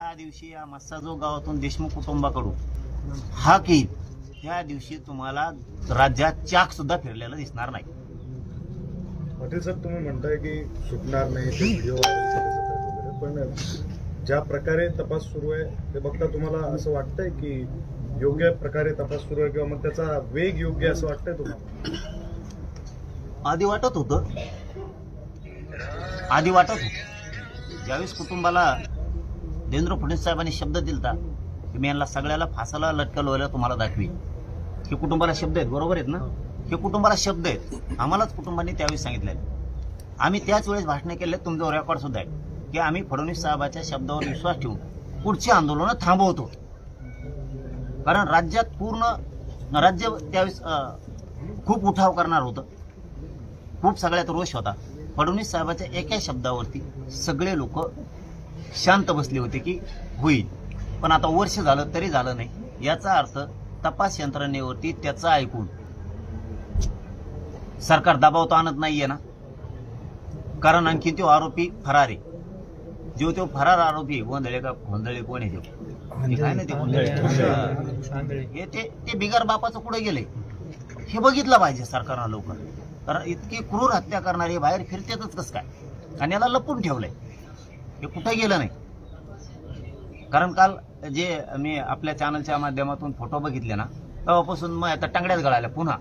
ज्या दिवशी या मस्साजोग गावातून देशमुख कुटुंबाकडून हाक येईल त्या दिवशी तुम्हाला राज्यात चाक सुद्धा फिरलेलं दिसणार नाही. पाटील साहेब, तुम्ही म्हणताय की सुटणार नाही, ते व्हिडिओ पण ज्या प्रकारे तपास सुरू आहे ते बघता तुम्हाला असं वाटतंय की योग्य प्रकारे तपास सुरू आहे किंवा मग त्याचा वेग योग्य असं वाटतंय तुम्हाला? आधी वाटत होतं ज्यावेळेस कुटुंबाला देवेंद्र फडणवीस साहेबांनी शब्द दिलता की मी यांना सगळ्याला फासाला लटकवलं तुम्हाला दाखवी, हे कुटुंबाला शब्द आहेत, बरोबर आहेत ना? हे कुटुंबाला शब्द आहेत. आम्हालाच कुटुंबांनी त्यावेळेस सांगितलेलं. आम्ही त्याच वेळेस भाषणे केले, तुमचं रेकॉर्ड सुद्धा आहे की आम्ही फडणवीस साहेबांच्या शब्दावर विश्वास ठेवून पुढची आंदोलनं थांबवतो. कारण राज्यात पूर्ण राज्य त्यावेळेस खूप उठाव करणार होतं, खूप सगळ्यात रोष होता. फडणवीस साहेबांच्या एका शब्दावरती सगळे लोक शांत बसले होते की होईल. पण आता वर्ष झालं तरी झालं नाही. याचा अर्थ तपास यंत्रणेवरती त्याचं ऐकून सरकार दबाव तर आणत नाहीये ना. कारण आणखी तो आरोपी फरार आहे. जो तो फरार आरोपी गोंधळे का गोंधळे कोण आहे काय नाही ते गोंधळे हे ते बिगर बापाचं कुठे गेले हे बघितलं पाहिजे सरकारनं लवकर. कारण इतकी क्रूर हत्या करणारे बाहेर फिरतेच कसं काय, आणि याला लपून ठेवलंय, हे कुठे गेलं नाही. कारण काल जे मी आपल्या चॅनलच्या माध्यमातून फोटो बघितले ना तेव्हापासून मग आता टांगड्यात गळाल्या. पुन्हा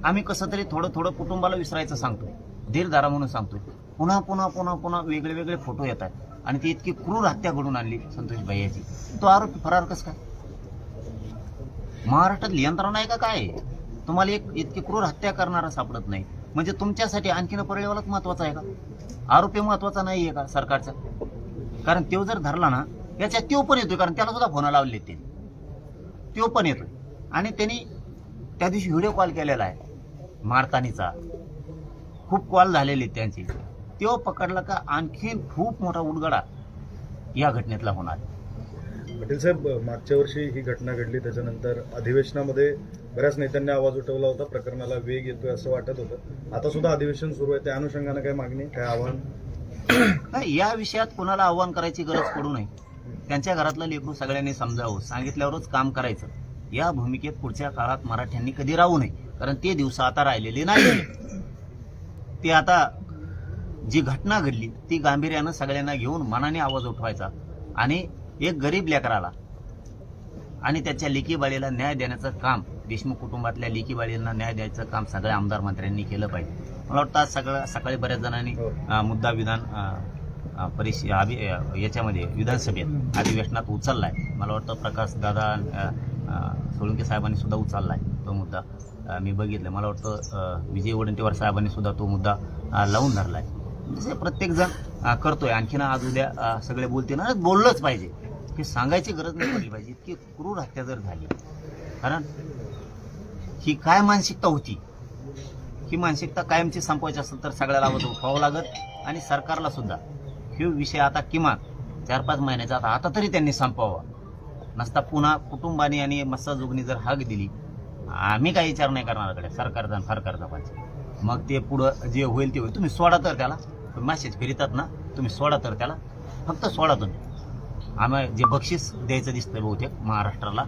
आम्ही कसं तरी थोडं थोडं कुटुंबाला विसरायचं सांगतोय, धीर धरा म्हणून सांगतोय. पुन्हा पुन्हा पुन्हा पुन्हा वेगळे वेगळे फोटो येत आहेत आणि ती इतकी क्रूर हत्या घडून आणली संतोष भैयाची. तो आरोपी फरार कसं काय? महाराष्ट्रात यंत्रणा आहे का काय? तुम्हाला एक इतकी क्रूर हत्या करणारा सापडत नाही म्हणजे तुमच्यासाठी आणखीन परळीवालाच महत्वाचा आहे का? आरोपी महत्वाचा नाहीये का सरकारचा? कारण तो जर धरला ना याच्यात तो पण येतोय, कारण त्याला सुद्धा फोन लावले ते, तो पण येतोय. आणि त्यांनी त्या दिवशी व्हिडिओ कॉल केलेला आहे मारतानीचा, खूप कॉल झालेले त्यांचे. तो पकडला का आणखीन खूप मोठा उडगडा या घटनेतला होणार. पाटील साहेब, मागच्या वर्षी ही घटना घडली, त्याच्यानंतर अधिवेशनामध्ये बऱ्याच नेत्यांनी आवाज उठवला होता, प्रकरणाला वेग येतोय असं वाटत होतं. आता सुद्धा अधिवेशन सुरू आहे, त्या अनुषंगानं काय मागणी, काय आव्हान? नाही, या विषयात कोणाला आव्हान करायची गरज पडू नये. त्यांच्या घरातलं लेकरू सगळ्यांनी समजावं, सांगितल्यावरच काम करायचं. या भूमिकेत पुढच्या काळात मराठ्यांनी कधी राहू नये, कारण ते दिवस आता राहिलेले नाही. ते आता जी घटना घडली ती गांभीर्यानं सगळ्यांना घेऊन मनाने आवाज उठवायचा आणि एक गरीब लेकराला आणि त्याच्या लेकीबाळीला न्याय देण्याचं काम, देशमुख कुटुंबातल्या लेकीबाळींना न्याय द्यायचं काम सगळ्या आमदार मंत्र्यांनी केलं पाहिजे. मला वाटतं आज सकाळी बऱ्याच जणांनी मुद्दा विधान याच्यामध्ये विधानसभेत अधिवेशनात उचललाय. मला वाटतं प्रकाश दादा सोळंके साहेबांनी सुद्धा उचललाय तो मुद्दा, मी बघितलं. मला वाटतं विजय वडेट्टीवार साहेबांनी सुद्धा तो मुद्दा लावून धरलाय. प्रत्येक जण करतोय. आणखीन आज उद्या सगळे बोलतील ना, बोललंच पाहिजे, की सांगायची गरज नाही पडली पाहिजे. इतकी क्रूर हत्या जर झाली, कारण ही काय मानसिकता होती, ही मानसिकता कायमची संपवायची असेल तर सगळ्याला आवाज उठवावं लागत. आणि सरकारला सुद्धा हे विषय आता किमान 4-5 महिन्याचा आता तरी त्यांनी संपवावा. नसता पुन्हा कुटुंबाने आणि मस्साजोगनी जर हाक दिली, आम्ही काही विचार नाही करणारकडे सरकारचा आणि सरकारचा पाहिजे. मग ते पुढं जे होईल ते होईल. तुम्ही सोडा तर त्याला, मॅसेज फिरतात ना, तुम्ही सोडा तर त्याला, फक्त सोडा तुम्ही. आम्हाला जे बक्षीस द्यायचं दिसतंय बहुतेक महाराष्ट्राला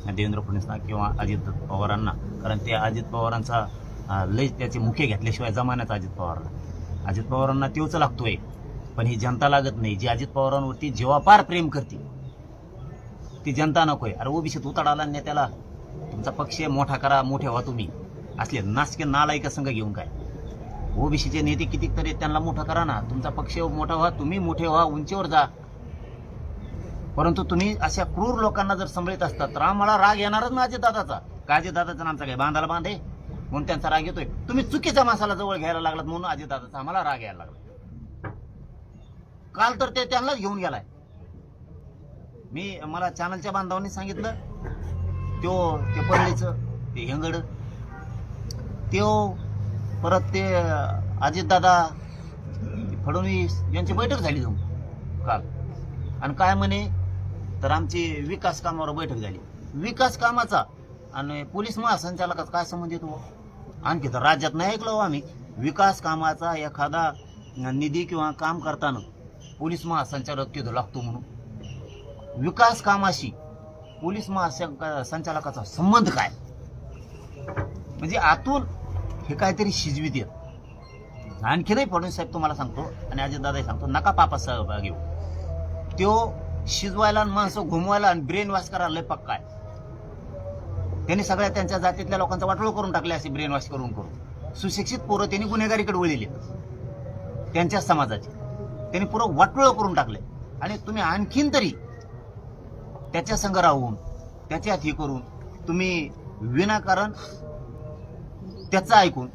देवेंद्र फडणवीसना किंवा अजित पवारांना, कारण ते अजित पवारांचा लय त्याचे मुख्य घेतल्याशिवाय जमान्याचा अजित पवारांना तेवच लागतोय. पण ही जनता लागत नाही, जी अजित पवारांवरती जेव्हापार प्रेम करते ती जनता नकोय. अरे ओबीसीत उताडाला नेत्याला तुमचा पक्ष मोठा करा, मोठे व्हा तुम्ही. असले नासके नालायक संघ घेऊन काय? ओबीसीचे नेते किती तरी त्यांना मोठा करा ना, तुमचा पक्ष मोठा व्हा, तुम्ही मोठे व्हा, उंचीवर जा. परंतु तुम्ही अशा क्रूर लोकांना जर सांभाळत असतात तर आम्हाला राग येणारच ना अजितदादाचा. का अजितदादाचा आमचा काय बांधाला बांध आहे म्हणून त्यांचा राग येतोय? तुम्ही चुकीच्या माणसाला जवळ घ्यायला लागलात म्हणून अजितदादाचा आम्हाला राग यायला लागला. काल तर ते त्यांनाच घेऊन गेलाय. मला चॅनलच्या बांधवांनी सांगितलं, ते परळीचं ते हेंगड, परत ते अजितदादा, फडणवीस यांची बैठक झाली जाऊन काल. आणि काय म्हणे तर आमची विकास कामावर बैठक झाली. विकास कामाचा आणि पोलीस महासंचालकाचा काय संबंध येतो? आणखी तर राज्यात नाही ऐकलो आम्ही. विकास कामाचा एखादा निधी किंवा काम करताना पोलीस महासंचालक तिथं लागतो म्हणून विकास कामाशी पोलीस संचालकाचा संबंध काय? म्हणजे आतून हे काहीतरी शिजवीत येत. आणखीनही फडणवीस साहेब तुम्हाला सांगतो आणि अजितदादाही सांगतो, नका पापात सहभाग घेऊ. तो शिजवायला आणि माणसं घुमवायला आणि ब्रेन वॉश करायला लय पक्का आहे. त्यांनी सगळ्या त्यांच्या जातीतल्या लोकांचा वाटोळ करून टाकले, असे ब्रेन वॉश करून करून. सुशिक्षित पोरं त्यांनी गुन्हेगारीकडे वळले, त्यांच्या समाजाचे त्यांनी पुरं वाटोळ करून टाकले. आणि तुम्ही आणखीन तरी त्याच्या संग राहून त्याच्यात हे करून तुम्ही विनाकारण त्याचं ऐकून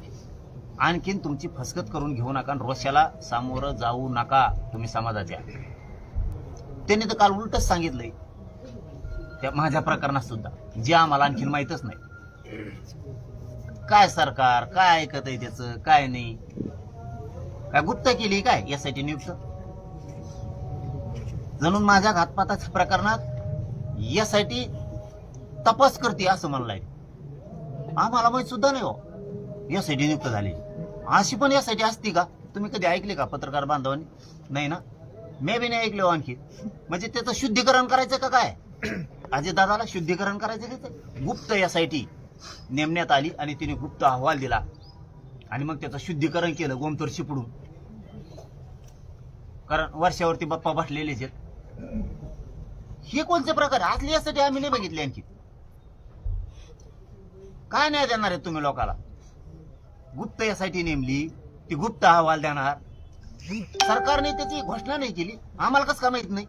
आणखीन तुमची फसगत करून घेऊ नका. रोषाला सामोरं जाऊ नका तुम्ही समाजाच्या. त्यांनी तर काल उलटच सांगितलंय त्या माझ्या प्रकरणात सुद्धा, जे आम्हाला आणखीन माहीतच नाही. काय सरकार काय ऐकत आहे त्याचं, काय नाही, काय गुप्त केली काय यासाठी नियुक्त. जणून माझ्या घातपाताच्या प्रकरणात यासाठी तपास करते असं म्हणलाय. आम्हाला माहित सुद्धा नाही हो यासाठी नियुक्त झाली. अशी पण यासाठी असती का? तुम्ही कधी ऐकले का पत्रकार बांधवांनी? नाही ना, मी बी नाही ऐकले हो आणखी. म्हणजे त्याचं शुद्धीकरण करायचं का काय? अजितदादाला शुद्धीकरण करायचं त्याचं. गुप्त यासाठी नेमण्यात आली आणि तिने गुप्त अहवाल दिला आणि मग त्याचं शुद्धीकरण केलं गोमतर शिपडून. कारण वर्षावरती बाप्पा बसलेलेच आहेत. हे कोणते प्रकार असले यासाठी आम्ही नाही बघितले आणखी. काय नाही देणार आहे तुम्ही लोकाला? गुप्त यासाठी नेमली, ती गुप्त अहवाल देणार. सरकारने त्याची घोषणा नाही केली, आम्हाला कसं का माहित नाही?